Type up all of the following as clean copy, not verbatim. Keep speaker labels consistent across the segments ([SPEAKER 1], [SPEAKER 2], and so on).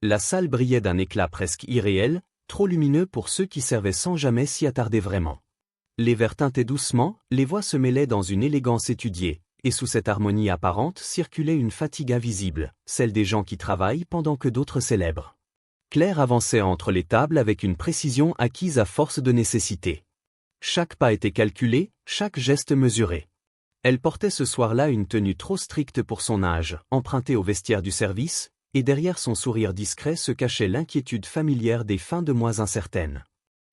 [SPEAKER 1] La salle brillait d'un éclat presque irréel, trop lumineux pour ceux qui servaient sans jamais s'y attarder vraiment. Les verres tintaient doucement, les voix se mêlaient dans une élégance étudiée, et sous cette harmonie apparente circulait une fatigue invisible, celle des gens qui travaillent pendant que d'autres célèbrent. Claire avançait entre les tables avec une précision acquise à force de nécessité. Chaque pas était calculé, chaque geste mesuré. Elle portait ce soir-là une tenue trop stricte pour son âge, empruntée au vestiaire du service, et derrière son sourire discret se cachait l'inquiétude familière des fins de mois incertaines.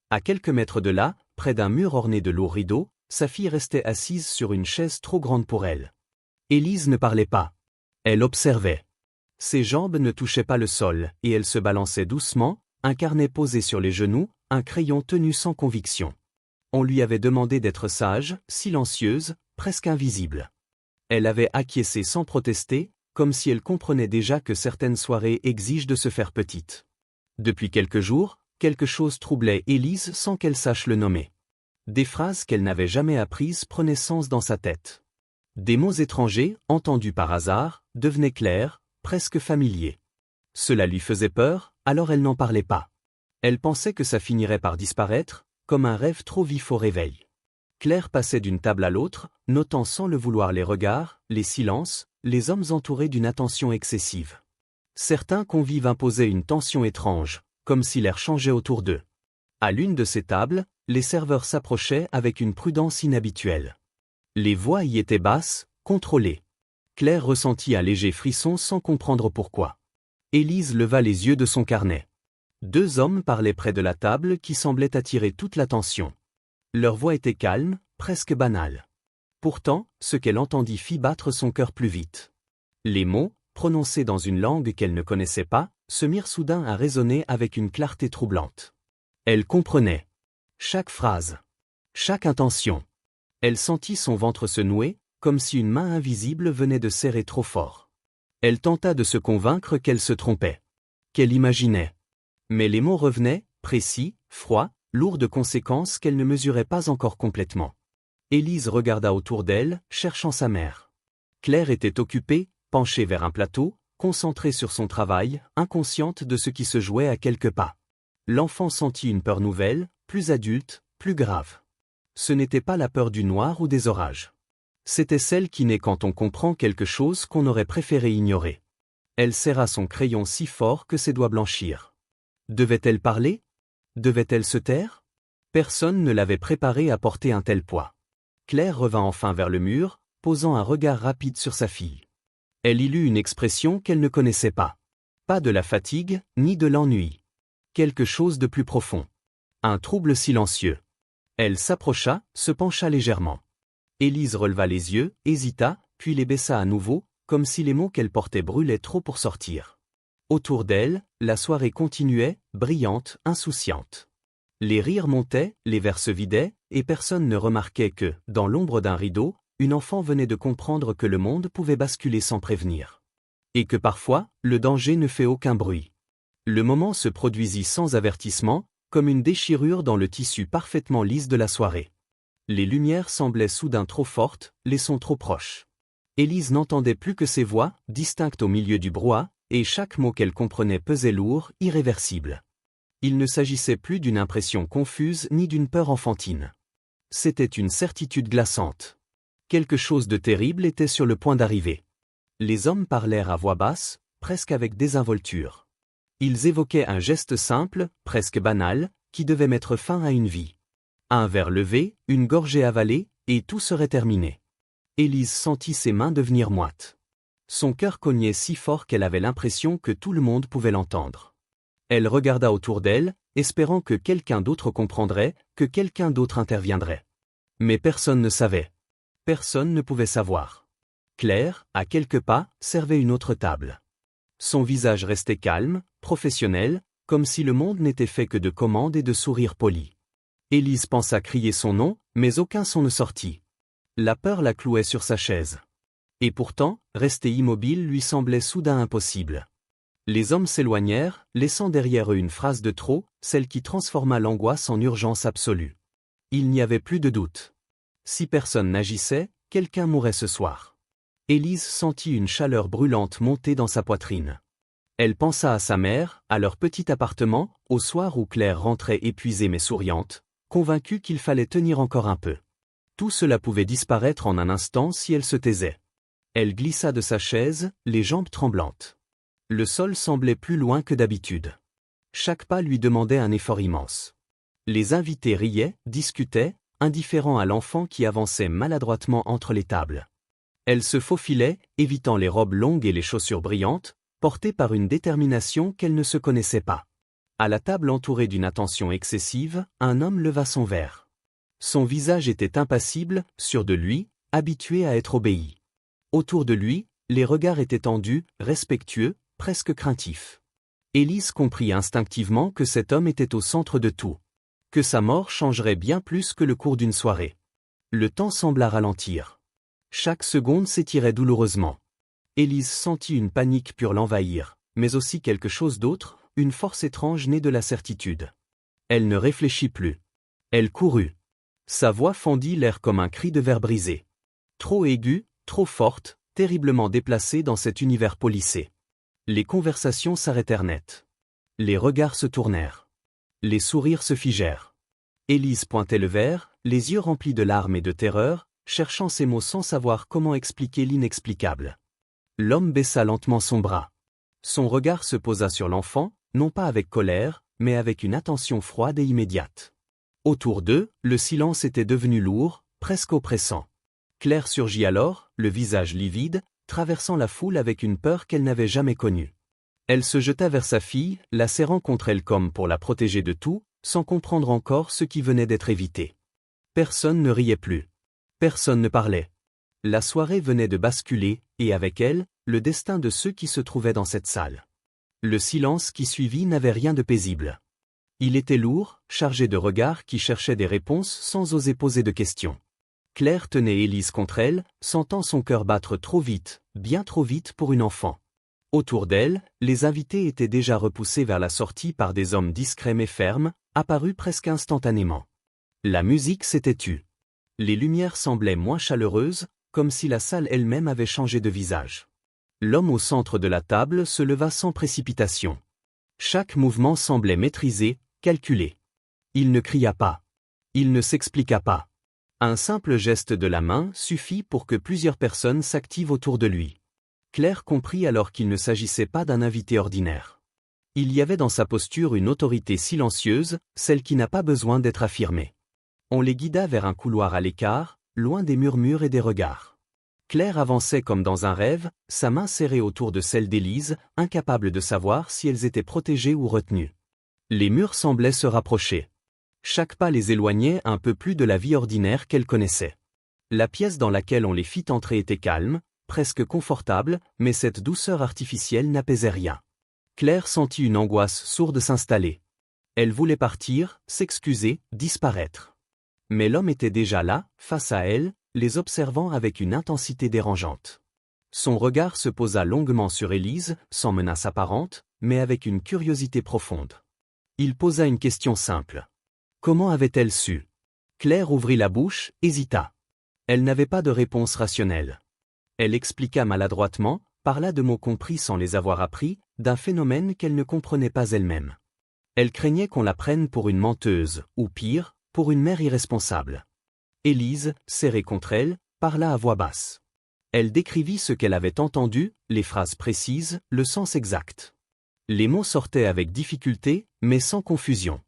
[SPEAKER 1] À quelques mètres de là, près d'un mur orné de lourds rideaux, sa fille restait assise sur une chaise trop grande pour elle. Élise ne parlait pas. Elle observait. Ses jambes ne touchaient pas le sol, et elle se balançait doucement, un carnet posé sur les genoux, un crayon tenu sans conviction. On lui avait demandé d'être sage, silencieuse, presque invisible. Elle avait acquiescé sans protester, comme si elle comprenait déjà que certaines soirées exigent de se faire petite. Depuis quelques jours, quelque chose troublait Élise sans qu'elle sache le nommer. Des phrases qu'elle n'avait jamais apprises prenaient sens dans sa tête. Des mots étrangers, entendus par hasard, devenaient clairs, presque familiers. Cela lui faisait peur, alors elle n'en parlait pas. Elle pensait que ça finirait par disparaître, comme un rêve trop vif au réveil. Claire passait d'une table à l'autre, notant sans le vouloir les regards, les silences, les hommes entourés d'une attention excessive. Certains convives imposaient une tension étrange, comme si l'air changeait autour d'eux. À l'une de ces tables, les serveurs s'approchaient avec une prudence inhabituelle. Les voix y étaient basses, contrôlées. Claire ressentit un léger frisson sans comprendre pourquoi. Élise leva les yeux de son carnet. Deux hommes parlaient près de la table qui semblaient attirer toute l'attention. Leur voix était calme, presque banale. Pourtant, ce qu'elle entendit fit battre son cœur plus vite. Les mots, prononcés dans une langue qu'elle ne connaissait pas, se mirent soudain à résonner avec une clarté troublante. Elle comprenait. Chaque phrase. Chaque intention. Elle sentit son ventre se nouer, comme si une main invisible venait de serrer trop fort. Elle tenta de se convaincre qu'elle se trompait. Qu'elle imaginait. Mais les mots revenaient, précis, froids, lourds de conséquences qu'elle ne mesurait pas encore complètement. Élise regarda autour d'elle, cherchant sa mère. Claire était occupée, penchée vers un plateau, concentrée sur son travail, inconsciente de ce qui se jouait à quelques pas. L'enfant sentit une peur nouvelle, plus adulte, plus grave. Ce n'était pas la peur du noir ou des orages. C'était celle qui naît quand on comprend quelque chose qu'on aurait préféré ignorer. Elle serra son crayon si fort que ses doigts blanchirent. Devait-elle parler? Devait-elle se taire? Personne ne l'avait préparée à porter un tel poids. Claire revint enfin vers le mur, posant un regard rapide sur sa fille. Elle y lut une expression qu'elle ne connaissait pas. Pas de la fatigue, ni de l'ennui. Quelque chose de plus profond. Un trouble silencieux. Elle s'approcha, se pencha légèrement. Élise releva les yeux, hésita, puis les baissa à nouveau, comme si les mots qu'elle portait brûlaient trop pour sortir. Autour d'elle, la soirée continuait, brillante, insouciante. Les rires montaient, les verres se vidaient, et personne ne remarquait que, dans l'ombre d'un rideau, une enfant venait de comprendre que le monde pouvait basculer sans prévenir. Et que parfois, le danger ne fait aucun bruit. Le moment se produisit sans avertissement, comme une déchirure dans le tissu parfaitement lisse de la soirée. Les lumières semblaient soudain trop fortes, les sons trop proches. Élise n'entendait plus que ces voix, distinctes au milieu du brouhaha, et chaque mot qu'elle comprenait pesait lourd, irréversible. Il ne s'agissait plus d'une impression confuse ni d'une peur enfantine. C'était une certitude glaçante. Quelque chose de terrible était sur le point d'arriver. Les hommes parlèrent à voix basse, presque avec désinvolture. Ils évoquaient un geste simple, presque banal, qui devait mettre fin à une vie. Un verre levé, une gorgée avalée, et tout serait terminé. Élise sentit ses mains devenir moites. Son cœur cognait si fort qu'elle avait l'impression que tout le monde pouvait l'entendre. Elle regarda autour d'elle, espérant que quelqu'un d'autre comprendrait, que quelqu'un d'autre interviendrait. Mais personne ne savait. Personne ne pouvait savoir. Claire, à quelques pas, servait une autre table. Son visage restait calme, professionnel, comme si le monde n'était fait que de commandes et de sourires polis. Élise pensa crier son nom, mais aucun son ne sortit. La peur la clouait sur sa chaise. Et pourtant, rester immobile lui semblait soudain impossible. Les hommes s'éloignèrent, laissant derrière eux une phrase de trop, celle qui transforma l'angoisse en urgence absolue. Il n'y avait plus de doute. Si personne n'agissait, quelqu'un mourrait ce soir. Élise sentit une chaleur brûlante monter dans sa poitrine. Elle pensa à sa mère, à leur petit appartement, au soir où Claire rentrait épuisée mais souriante, convaincue qu'il fallait tenir encore un peu. Tout cela pouvait disparaître en un instant si elle se taisait. Elle glissa de sa chaise, les jambes tremblantes. Le sol semblait plus loin que d'habitude. Chaque pas lui demandait un effort immense. Les invités riaient, discutaient, indifférents à l'enfant qui avançait maladroitement entre les tables. Elle se faufilait, évitant les robes longues et les chaussures brillantes, portée par une détermination qu'elle ne se connaissait pas. À la table entourée d'une attention excessive, un homme leva son verre. Son visage était impassible, sûr de lui, habitué à être obéi. Autour de lui, les regards étaient tendus, respectueux, presque craintifs. Élise comprit instinctivement que cet homme était au centre de tout. Que sa mort changerait bien plus que le cours d'une soirée. Le temps sembla ralentir. Chaque seconde s'étirait douloureusement. Élise sentit une panique pure l'envahir, mais aussi quelque chose d'autre, une force étrange née de la certitude. Elle ne réfléchit plus. Elle courut. Sa voix fendit l'air comme un cri de verre brisé. Trop aiguë, trop forte, terriblement déplacée dans cet univers policé. Les conversations s'arrêtèrent net. Les regards se tournèrent. Les sourires se figèrent. Élise pointait le verre, les yeux remplis de larmes et de terreur, cherchant ses mots sans savoir comment expliquer l'inexplicable. L'homme baissa lentement son bras. Son regard se posa sur l'enfant, non pas avec colère, mais avec une attention froide et immédiate. Autour d'eux, le silence était devenu lourd, presque oppressant. Claire surgit alors, le visage livide, traversant la foule avec une peur qu'elle n'avait jamais connue. Elle se jeta vers sa fille, la serrant contre elle comme pour la protéger de tout, sans comprendre encore ce qui venait d'être évité. Personne ne riait plus. Personne ne parlait. La soirée venait de basculer, et avec elle, le destin de ceux qui se trouvaient dans cette salle. Le silence qui suivit n'avait rien de paisible. Il était lourd, chargé de regards qui cherchaient des réponses sans oser poser de questions. Claire tenait Élise contre elle, sentant son cœur battre trop vite, bien trop vite pour une enfant. Autour d'elle, les invités étaient déjà repoussés vers la sortie par des hommes discrets mais fermes, apparus presque instantanément. La musique s'était tue. Les lumières semblaient moins chaleureuses, comme si la salle elle-même avait changé de visage. L'homme au centre de la table se leva sans précipitation. Chaque mouvement semblait maîtrisé, calculé. Il ne cria pas. Il ne s'expliqua pas. Un simple geste de la main suffit pour que plusieurs personnes s'activent autour de lui. Claire comprit alors qu'il ne s'agissait pas d'un invité ordinaire. Il y avait dans sa posture une autorité silencieuse, celle qui n'a pas besoin d'être affirmée. On les guida vers un couloir à l'écart, loin des murmures et des regards. Claire avançait comme dans un rêve, sa main serrée autour de celle d'Élise, incapable de savoir si elles étaient protégées ou retenues. Les murs semblaient se rapprocher. Chaque pas les éloignait un peu plus de la vie ordinaire qu'elle connaissait. La pièce dans laquelle on les fit entrer était calme, presque confortable, mais cette douceur artificielle n'apaisait rien. Claire sentit une angoisse sourde s'installer. Elle voulait partir, s'excuser, disparaître. Mais l'homme était déjà là, face à elle, les observant avec une intensité dérangeante. Son regard se posa longuement sur Élise, sans menace apparente, mais avec une curiosité profonde. Il posa une question simple. Comment avait-elle su? Claire ouvrit la bouche, hésita. Elle n'avait pas de réponse rationnelle. Elle expliqua maladroitement, parla de mots compris sans les avoir appris, d'un phénomène qu'elle ne comprenait pas elle-même. Elle craignait qu'on la prenne pour une menteuse, ou pire, pour une mère irresponsable. Élise, serrée contre elle, parla à voix basse. Elle décrivit ce qu'elle avait entendu, les phrases précises, le sens exact. Les mots sortaient avec difficulté, mais sans confusion.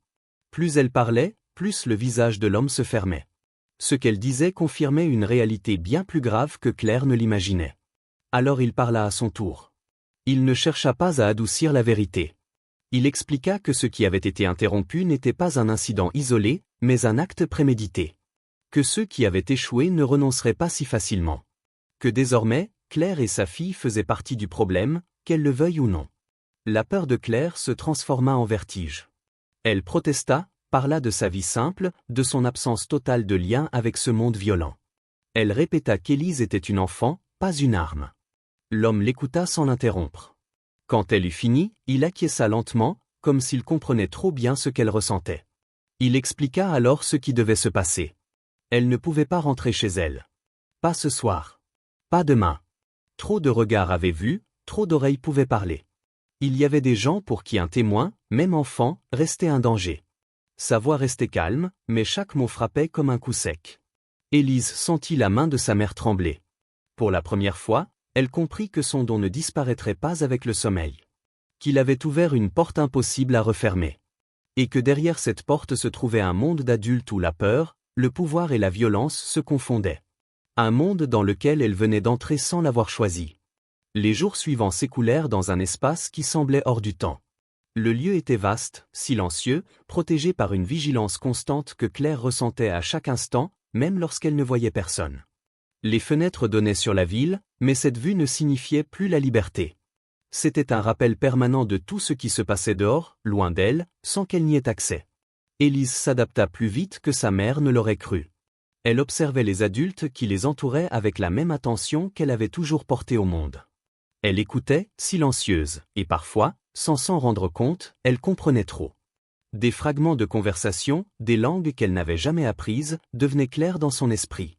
[SPEAKER 1] Plus elle parlait, plus le visage de l'homme se fermait. Ce qu'elle disait confirmait une réalité bien plus grave que Claire ne l'imaginait. Alors il parla à son tour. Il ne chercha pas à adoucir la vérité. Il expliqua que ce qui avait été interrompu n'était pas un incident isolé, mais un acte prémédité. Que ceux qui avaient échoué ne renonceraient pas si facilement. Que désormais, Claire et sa fille faisaient partie du problème, qu'elle le veuille ou non. La peur de Claire se transforma en vertige. Elle protesta, parla de sa vie simple, de son absence totale de lien avec ce monde violent. Elle répéta qu'Élise était une enfant, pas une arme. L'homme l'écouta sans l'interrompre. Quand elle eut fini, il acquiesça lentement, comme s'il comprenait trop bien ce qu'elle ressentait. Il expliqua alors ce qui devait se passer. Elle ne pouvait pas rentrer chez elle. Pas ce soir. Pas demain. Trop de regards avaient vu, trop d'oreilles pouvaient parler. Il y avait des gens pour qui un témoin, même enfant, restait un danger. Sa voix restait calme, mais chaque mot frappait comme un coup sec. Élise sentit la main de sa mère trembler. Pour la première fois, elle comprit que son don ne disparaîtrait pas avec le sommeil. Qu'il avait ouvert une porte impossible à refermer. Et que derrière cette porte se trouvait un monde d'adultes où la peur, le pouvoir et la violence se confondaient. Un monde dans lequel elle venait d'entrer sans l'avoir choisi. Les jours suivants s'écoulèrent dans un espace qui semblait hors du temps. Le lieu était vaste, silencieux, protégé par une vigilance constante que Claire ressentait à chaque instant, même lorsqu'elle ne voyait personne. Les fenêtres donnaient sur la ville, mais cette vue ne signifiait plus la liberté. C'était un rappel permanent de tout ce qui se passait dehors, loin d'elle, sans qu'elle n'y ait accès. Élise s'adapta plus vite que sa mère ne l'aurait cru. Elle observait les adultes qui les entouraient avec la même attention qu'elle avait toujours portée au monde. Elle écoutait, silencieuse, et parfois, sans s'en rendre compte, elle comprenait trop. Des fragments de conversation, des langues qu'elle n'avait jamais apprises, devenaient clairs dans son esprit.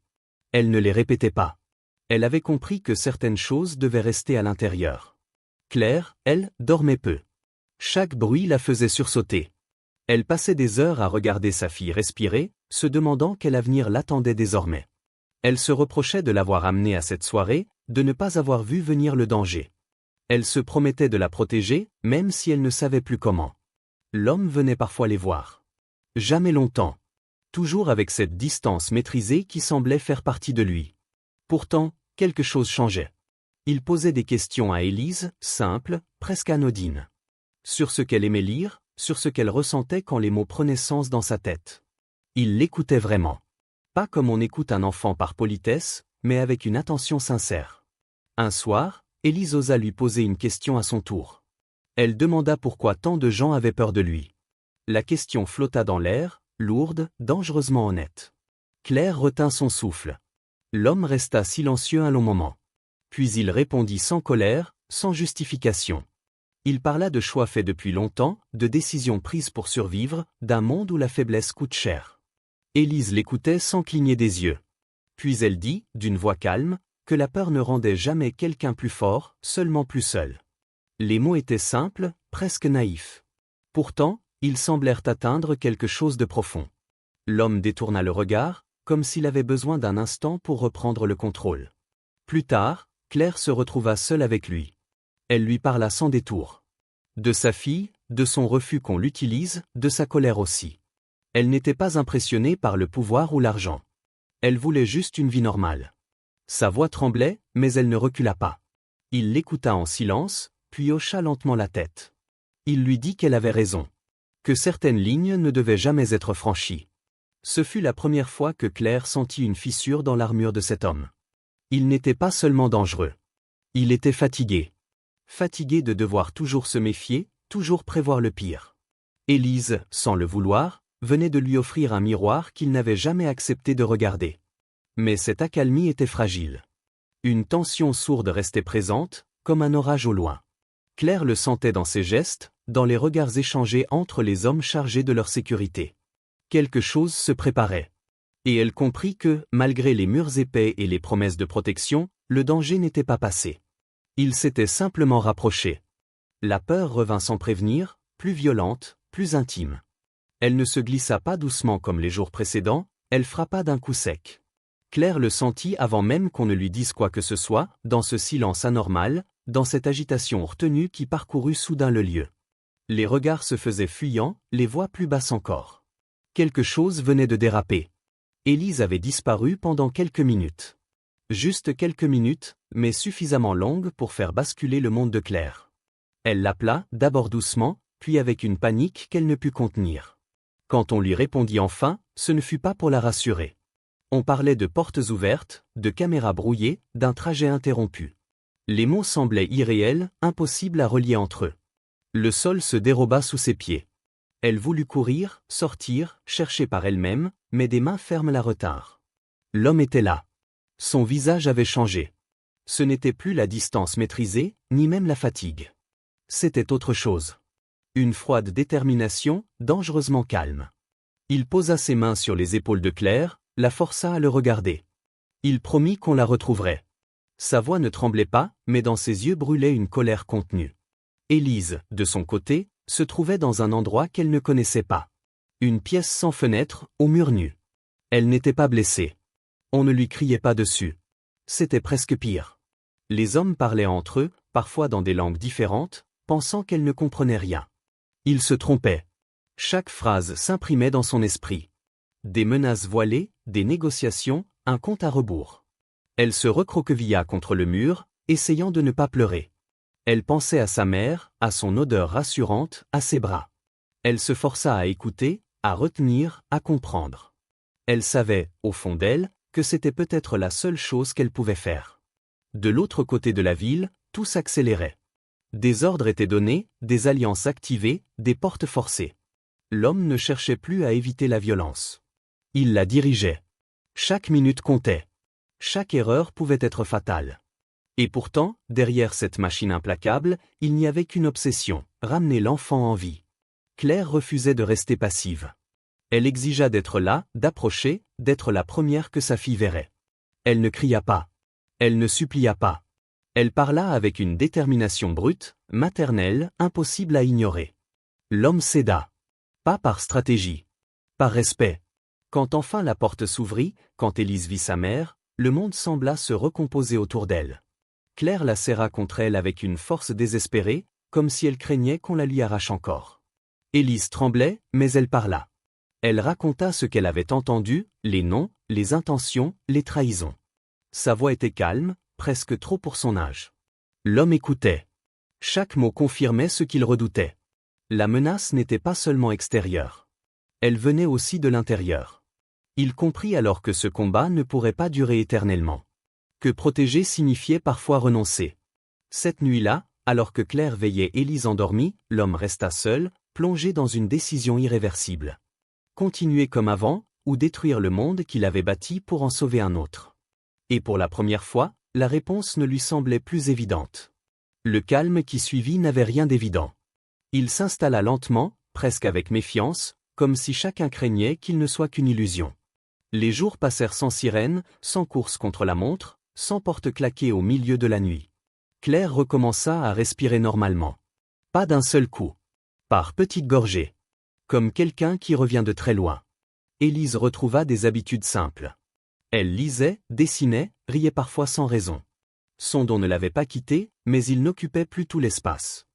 [SPEAKER 1] Elle ne les répétait pas. Elle avait compris que certaines choses devaient rester à l'intérieur. Claire, elle, dormait peu. Chaque bruit la faisait sursauter. Elle passait des heures à regarder sa fille respirer, se demandant quel avenir l'attendait désormais. Elle se reprochait de l'avoir amenée à cette soirée, de ne pas avoir vu venir le danger. Elle se promettait de la protéger, même si elle ne savait plus comment. L'homme venait parfois les voir. Jamais longtemps. Toujours avec cette distance maîtrisée qui semblait faire partie de lui. Pourtant, quelque chose changeait. Il posait des questions à Élise, simples, presque anodines. Sur ce qu'elle aimait lire, sur ce qu'elle ressentait quand les mots prenaient sens dans sa tête. Il l'écoutait vraiment. Pas comme on écoute un enfant par politesse, mais avec une attention sincère. Un soir, Élise osa lui poser une question à son tour. Elle demanda pourquoi tant de gens avaient peur de lui. La question flotta dans l'air, lourde, dangereusement honnête. Claire retint son souffle. L'homme resta silencieux un long moment. Puis il répondit sans colère, sans justification. Il parla de choix faits depuis longtemps, de décisions prises pour survivre, d'un monde où la faiblesse coûte cher. Élise l'écoutait sans cligner des yeux. Puis elle dit, d'une voix calme, que la peur ne rendait jamais quelqu'un plus fort, seulement plus seul. Les mots étaient simples, presque naïfs. Pourtant, ils semblèrent atteindre quelque chose de profond. L'homme détourna le regard, comme s'il avait besoin d'un instant pour reprendre le contrôle. Plus tard, Claire se retrouva seule avec lui. Elle lui parla sans détour. De sa fille, de son refus qu'on l'utilise, de sa colère aussi. Elle n'était pas impressionnée par le pouvoir ou l'argent. Elle voulait juste une vie normale. Sa voix tremblait, mais elle ne recula pas. Il l'écouta en silence, puis hocha lentement la tête. Il lui dit qu'elle avait raison. Que certaines lignes ne devaient jamais être franchies. Ce fut la première fois que Claire sentit une fissure dans l'armure de cet homme. Il n'était pas seulement dangereux. Il était fatigué. Fatigué de devoir toujours se méfier, toujours prévoir le pire. Élise, sans le vouloir, venait de lui offrir un miroir qu'il n'avait jamais accepté de regarder. Mais cette accalmie était fragile. Une tension sourde restait présente, comme un orage au loin. Claire le sentait dans ses gestes, dans les regards échangés entre les hommes chargés de leur sécurité. Quelque chose se préparait. Et elle comprit que, malgré les murs épais et les promesses de protection, le danger n'était pas passé. Il s'était simplement rapproché. La peur revint sans prévenir, plus violente, plus intime. Elle ne se glissa pas doucement comme les jours précédents, elle frappa d'un coup sec. Claire le sentit avant même qu'on ne lui dise quoi que ce soit, dans ce silence anormal, dans cette agitation retenue qui parcourut soudain le lieu. Les regards se faisaient fuyants, les voix plus basses encore. Quelque chose venait de déraper. Élise avait disparu pendant quelques minutes. Juste quelques minutes, mais suffisamment longues pour faire basculer le monde de Claire. Elle l'appela, d'abord doucement, puis avec une panique qu'elle ne put contenir. Quand on lui répondit enfin, ce ne fut pas pour la rassurer. On parlait de portes ouvertes, de caméras brouillées, d'un trajet interrompu. Les mots semblaient irréels, impossibles à relier entre eux. Le sol se déroba sous ses pieds. Elle voulut courir, sortir, chercher par elle-même, mais des mains fermes la retinrent. L'homme était là. Son visage avait changé. Ce n'était plus la distance maîtrisée, ni même la fatigue. C'était autre chose. Une froide détermination, dangereusement calme. Il posa ses mains sur les épaules de Claire, la força à le regarder. Il promit qu'on la retrouverait. Sa voix ne tremblait pas, mais dans ses yeux brûlait une colère contenue. Élise, de son côté, se trouvait dans un endroit qu'elle ne connaissait pas. Une pièce sans fenêtre, au mur nu. Elle n'était pas blessée. On ne lui criait pas dessus. C'était presque pire. Les hommes parlaient entre eux, parfois dans des langues différentes, pensant qu'elle ne comprenait rien. Ils se trompaient. Chaque phrase s'imprimait dans son esprit. Des menaces voilées, des négociations, un compte à rebours. Elle se recroquevilla contre le mur, essayant de ne pas pleurer. Elle pensait à sa mère, à son odeur rassurante, à ses bras. Elle se força à écouter, à retenir, à comprendre. Elle savait, au fond d'elle, que c'était peut-être la seule chose qu'elle pouvait faire. De l'autre côté de la ville, tout s'accélérait. Des ordres étaient donnés, des alliances activées, des portes forcées. L'homme ne cherchait plus à éviter la violence. Il la dirigeait. Chaque minute comptait. Chaque erreur pouvait être fatale. Et pourtant, derrière cette machine implacable, il n'y avait qu'une obsession, ramener l'enfant en vie. Claire refusait de rester passive. Elle exigea d'être là, d'approcher, d'être la première que sa fille verrait. Elle ne cria pas. Elle ne supplia pas. Elle parla avec une détermination brute, maternelle, impossible à ignorer. L'homme céda. Pas par stratégie. Par respect. Quand enfin la porte s'ouvrit, quand Élise vit sa mère, le monde sembla se recomposer autour d'elle. Claire la serra contre elle avec une force désespérée, comme si elle craignait qu'on la lui arrache encore. Élise tremblait, mais elle parla. Elle raconta ce qu'elle avait entendu, les noms, les intentions, les trahisons. Sa voix était calme, presque trop pour son âge. L'homme écoutait. Chaque mot confirmait ce qu'il redoutait. La menace n'était pas seulement extérieure. Elle venait aussi de l'intérieur. Il comprit alors que ce combat ne pourrait pas durer éternellement. Que protéger signifiait parfois renoncer. Cette nuit-là, alors que Claire veillait Élise endormie, l'homme resta seul, plongé dans une décision irréversible. Continuer comme avant, ou détruire le monde qu'il avait bâti pour en sauver un autre. Et pour la première fois, la réponse ne lui semblait plus évidente. Le calme qui suivit n'avait rien d'évident. Il s'installa lentement, presque avec méfiance, comme si chacun craignait qu'il ne soit qu'une illusion. Les jours passèrent sans sirène, sans course contre la montre, sans porte claquée au milieu de la nuit. Claire recommença à respirer normalement. Pas d'un seul coup. Par petites gorgées. Comme quelqu'un qui revient de très loin. Élise retrouva des habitudes simples. Elle lisait, dessinait, riait parfois sans raison. Son don ne l'avait pas quitté, mais il n'occupait plus tout l'espace.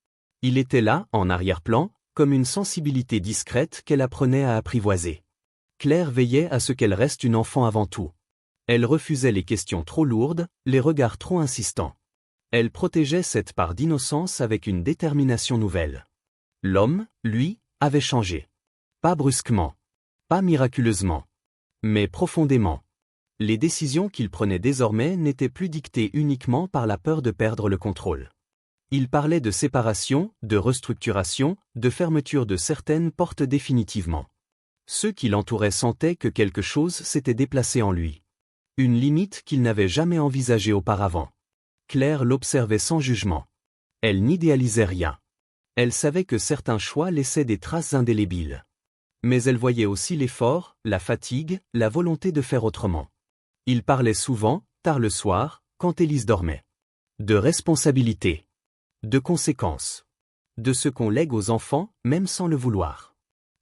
[SPEAKER 1] Il était là, en arrière-plan, comme une sensibilité discrète qu'elle apprenait à apprivoiser. Claire veillait à ce qu'elle reste une enfant avant tout. Elle refusait les questions trop lourdes, les regards trop insistants. Elle protégeait cette part d'innocence avec une détermination nouvelle. L'homme, lui, avait changé. Pas brusquement. Pas miraculeusement. Mais profondément. Les décisions qu'il prenait désormais n'étaient plus dictées uniquement par la peur de perdre le contrôle. Il parlait de séparation, de restructuration, de fermeture de certaines portes définitivement. Ceux qui l'entouraient sentaient que quelque chose s'était déplacé en lui. Une limite qu'il n'avait jamais envisagée auparavant. Claire l'observait sans jugement. Elle n'idéalisait rien. Elle savait que certains choix laissaient des traces indélébiles. Mais elle voyait aussi l'effort, la fatigue, la volonté de faire autrement. Il parlait souvent, tard le soir, quand Élise dormait. De responsabilité. De conséquences. De ce qu'on lègue aux enfants, même sans le vouloir.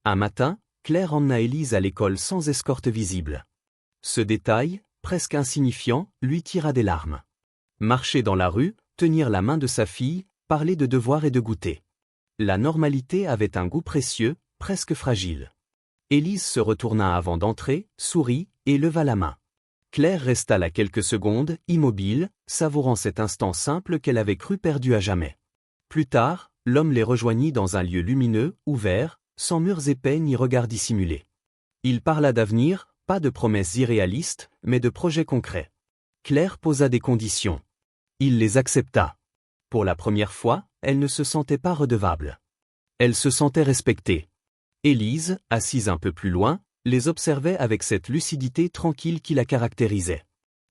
[SPEAKER 1] Un matin, Claire emmena Élise à l'école sans escorte visible. Ce détail, presque insignifiant, lui tira des larmes. Marcher dans la rue, tenir la main de sa fille, parler de devoirs et de goûter. La normalité avait un goût précieux, presque fragile. Élise se retourna avant d'entrer, sourit, et leva la main. Claire resta là quelques secondes, immobile, savourant cet instant simple qu'elle avait cru perdu à jamais. Plus tard, l'homme les rejoignit dans un lieu lumineux, ouvert, sans murs épais ni regards dissimulés. Il parla d'avenir, pas de promesses irréalistes, mais de projets concrets. Claire posa des conditions. Il les accepta. Pour la première fois, elle ne se sentait pas redevable. Elle se sentait respectée. Élise, assise un peu plus loin, les observait avec cette lucidité tranquille qui la caractérisait.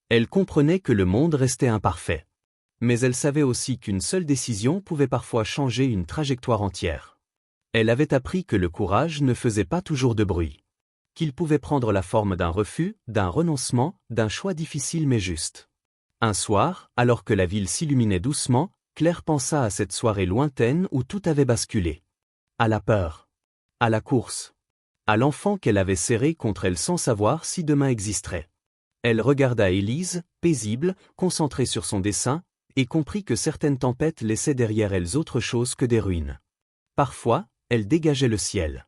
[SPEAKER 1] Elle comprenait que le monde restait imparfait. Mais elle savait aussi qu'une seule décision pouvait parfois changer une trajectoire entière. Elle avait appris que le courage ne faisait pas toujours de bruit. Qu'il pouvait prendre la forme d'un refus, d'un renoncement, d'un choix difficile mais juste. Un soir, alors que la ville s'illuminait doucement, Claire pensa à cette soirée lointaine où tout avait basculé. À la peur. À la course. À l'enfant qu'elle avait serré contre elle sans savoir si demain existerait. Elle regarda Élise, paisible, concentrée sur son dessin, et comprit que certaines tempêtes laissaient derrière elles autre chose que des ruines. Parfois, elles dégageaient le ciel.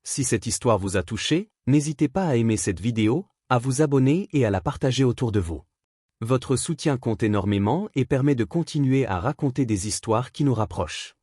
[SPEAKER 1] Si cette histoire vous a touché, n'hésitez pas à aimer cette vidéo, à vous abonner et à la partager autour de vous. Votre soutien compte énormément et permet de continuer à raconter des histoires qui nous rapprochent.